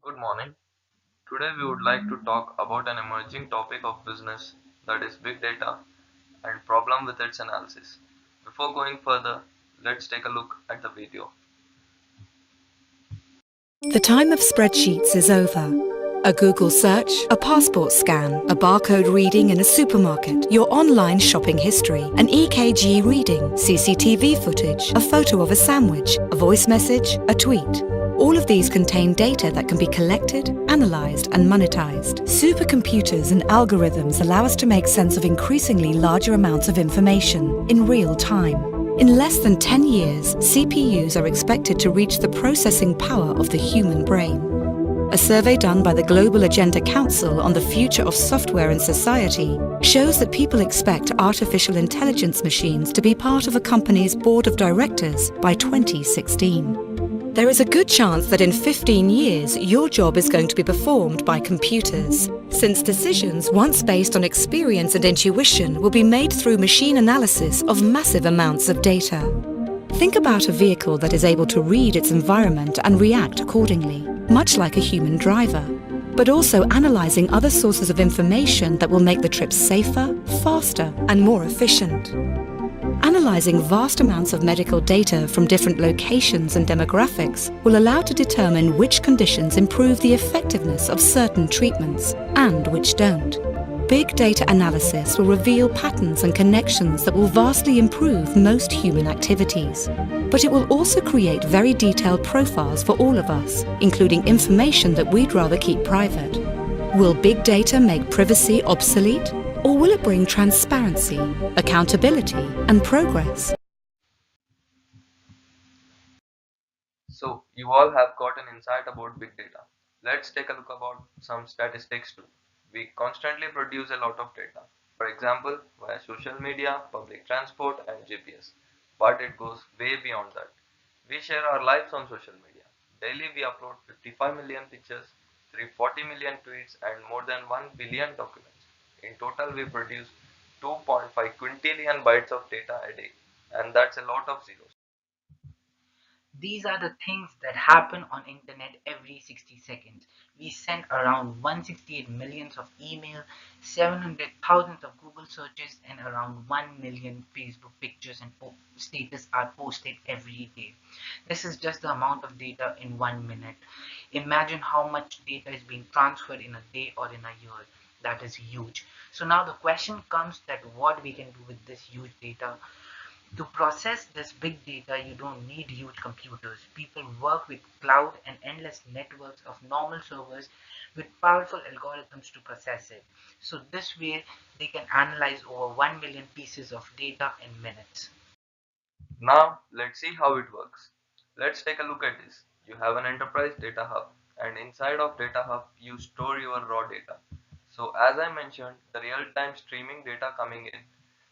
Good morning. Today we would like to talk about an emerging topic of business, that is big data and problem with its analysis. Before going further, let's take a look at the video. The time of spreadsheets is over. A Google search, a passport scan, a barcode reading in a supermarket, your online shopping history, an EKG reading, CCTV footage, a photo of a sandwich, a voice message, a tweet. All of these contain data that can be collected, analysed and monetised. Supercomputers and algorithms allow us to make sense of increasingly larger amounts of information in real time. In less than 10 years, CPUs are expected to reach the processing power of the human brain. A survey done by the Global Agenda Council on the Future of Software and Society shows that people expect artificial intelligence machines to be part of a company's board of directors by 2016. There is a good chance that in 15 years, your job is going to be performed by computers, since decisions once based on experience and intuition will be made through machine analysis of massive amounts of data. Think about a vehicle that is able to read its environment and react accordingly, much like a human driver, but also analysing other sources of information that will make the trip safer, faster and more efficient. Analysing vast amounts of medical data from different locations and demographics will allow to determine which conditions improve the effectiveness of certain treatments and which don't. Big data analysis will reveal patterns and connections that will vastly improve most human activities. But it will also create very detailed profiles for all of us, including information that we'd rather keep private. Will big data make privacy obsolete? Or will it bring transparency, accountability and progress? So, you all have got an insight about big data. Let's take a look about some statistics too. We constantly produce a lot of data. For example, via social media, public transport and GPS. But it goes way beyond that. We share our lives on social media. Daily we upload 55 million pictures, 340 million tweets and more than 1 billion documents. In total we produce 2.5 quintillion bytes of data a day, and that's a lot of zeros. These are the things that happen on internet every 60 seconds. We send around 168 millions of emails, 700,000 of Google searches, and around 1 million Facebook pictures and status are posted every day. This is just the amount of data in 1 minute. Imagine how much data is being transferred in a day or in a year. That is huge. So now the question comes that what we can do with this huge data. To process this big data, you don't need huge computers. People work with cloud and endless networks of normal servers with powerful algorithms to process it. So this way, they can analyze over 1 million pieces of data in minutes. Now let's see how it works. Let's take a look at this. You have an enterprise data hub, and inside of data hub you store your raw data. So as I mentioned, the real-time streaming data coming in,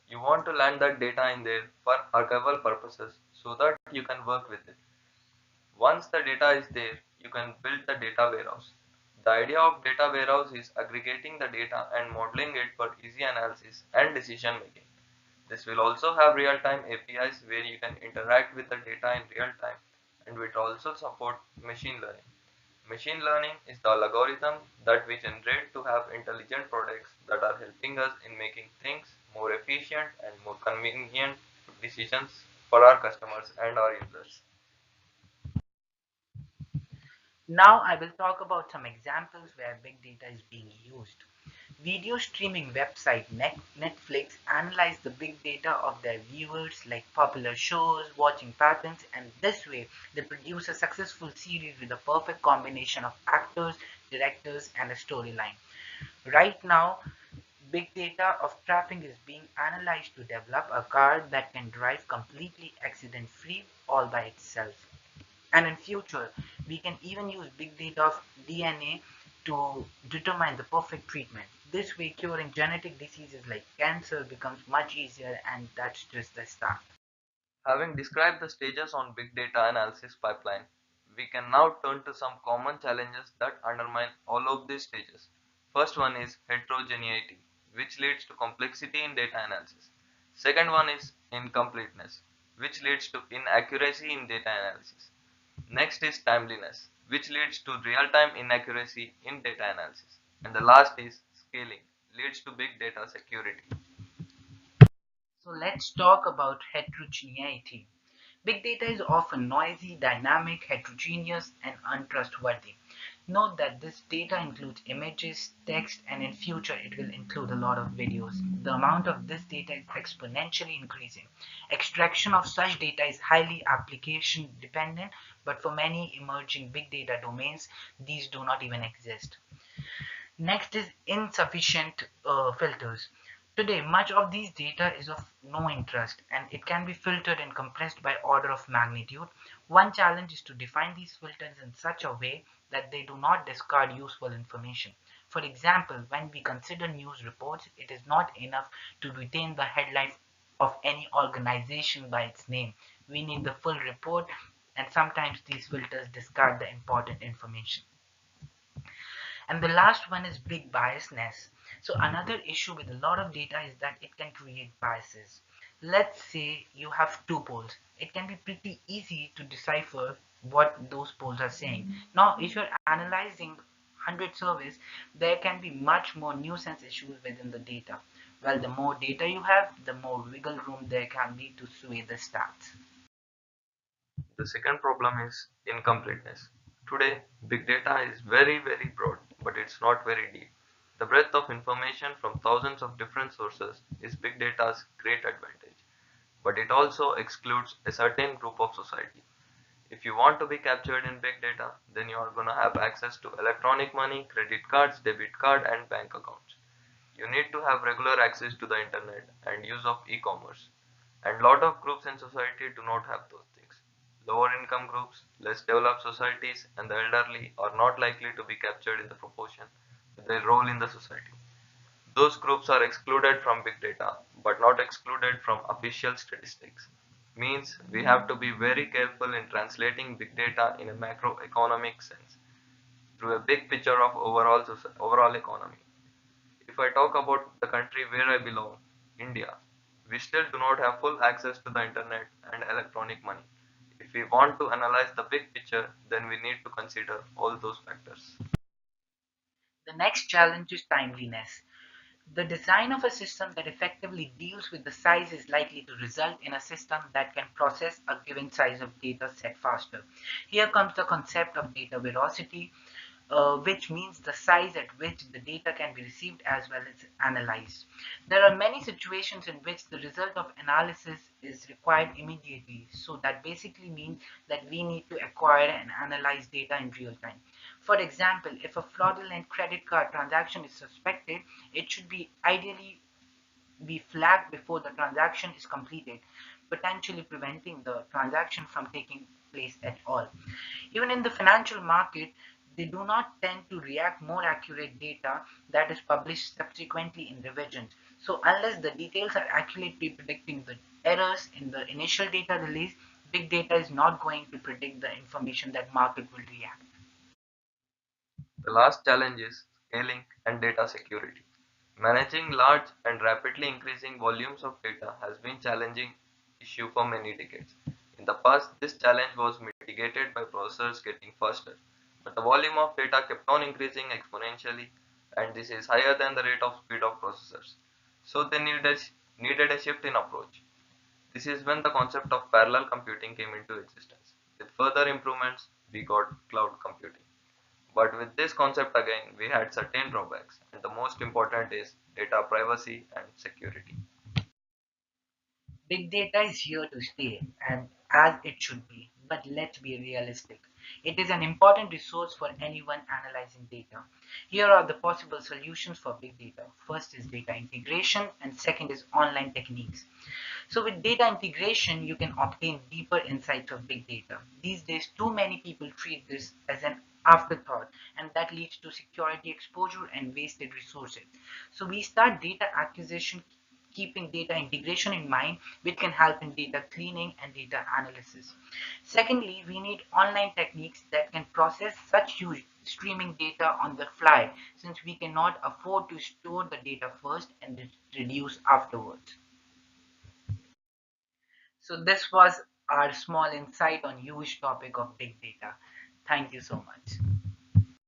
you want to land that data in there for archival purposes so that you can work with it. Once the data is there, you can build the data warehouse. The idea of data warehouse is aggregating the data and modeling it for easy analysis and decision making. This will also have real-time APIs where you can interact with the data in real time, and will also support machine learning. Machine learning is the algorithm that we generate to have intelligent products that are helping us in making things more efficient and more convenient decisions for our customers and our users. Now I will talk about some examples where big data is being used. Video streaming website Netflix analyze the big data of their viewers like popular shows, watching patterns, and this way they produce a successful series with a perfect combination of actors, directors, and a storyline. Right now, big data of traffic is being analyzed to develop a car that can drive completely accident-free all by itself. And in future, we can even use big data of DNA to determine the perfect treatment. This way, curing genetic diseases like cancer becomes much easier, and that's just the start. Having described the stages on big data analysis pipeline, we can now turn to some common challenges that undermine all of these stages. First one is heterogeneity, which leads to complexity in data analysis. Second one is incompleteness, which leads to inaccuracy in data analysis. Next is timeliness, which leads to real-time inaccuracy in data analysis. And the last is scaling, leads to big data security. So let's talk about heterogeneity. Big data is often noisy, dynamic, heterogeneous, and untrustworthy. Note that this data includes images, text, and in future it will include a lot of videos. The amount of this data is exponentially increasing. Extraction of such data is highly application dependent, but for many emerging big data domains, these do not even exist. Next is insufficient filters. Today, much of these data is of no interest and it can be filtered and compressed by order of magnitude. One challenge is to define these filters in such a way that they do not discard useful information. For example, when we consider news reports, it is not enough to retain the headline of any organization by its name. We need the full report, and sometimes these filters discard the important information. And the last one is big biasness. So another issue with a lot of data is that it can create biases. Let's say you have two poles. It can be pretty easy to decipher what those poles are saying. Now, if you're analyzing 100 surveys, there can be much more nuisance issues within the data. Well, the more data you have, the more wiggle room there can be to sway the stats. The second problem is incompleteness. Today, big data is very broad, but it's not very deep. The breadth of information from thousands of different sources is big data's great advantage, but it also excludes a certain group of society. If you want to be captured in big data, then you are going to have access to electronic money, credit cards, debit card, and bank accounts. You need to have regular access to the internet and use of e-commerce. And lot of groups in society do not have those things. Lower income groups, less developed societies, and the elderly are not likely to be captured in the proportion with their role in the society. Those groups are excluded from big data, but not excluded from official statistics. Means we have to be very careful in translating big data in a macroeconomic sense through a big picture of overall economy. If I talk about the country where I belong, India, we still do not have full access to the internet and electronic money. If we want to analyze the big picture, then we need to consider all those factors. The next challenge is timeliness. The design of a system that effectively deals with the size is likely to result in a system that can process a given size of data set faster. Here comes the concept of data velocity, which means the size at which the data can be received as well as analyzed. There are many situations in which the result of analysis is required immediately, so that basically means that we need to acquire and analyze data in real time. For example, if a fraudulent credit card transaction is suspected, it should be ideally be flagged before the transaction is completed, potentially preventing the transaction from taking place at all. Even in the financial market, they do not tend to react more accurate data that is published subsequently in revisions. So unless the details are accurately predicting the errors in the initial data release, big data is not going to predict the information that market will react. The last challenge is scaling and data security. Managing large and rapidly increasing volumes of data has been challenging issue for many decades. In the past, this challenge was mitigated by processors getting faster, but the volume of data kept on increasing exponentially, and this is higher than the rate of speed of processors. So they needed a shift in approach. This is when the concept of parallel computing came into existence. With further improvements, we got cloud computing. But with this concept again, we had certain drawbacks, and the most important is data privacy and security. Big data is here to stay, and as it should be, but let's be realistic. It is an important resource for anyone analyzing data. Here are the possible solutions for big data. First is data integration, and second is online techniques. So, with data integration, you can obtain deeper insights of big data. These days, too many people treat this as an afterthought, and that leads to security exposure and wasted resources. So, we start data acquisition keeping data integration in mind, which can help in data cleaning and data analysis. Secondly, we need online techniques that can process such huge streaming data on the fly, since we cannot afford to store the data first and reduce afterwards. So this was our small insight on huge topic of big data. Thank you so much.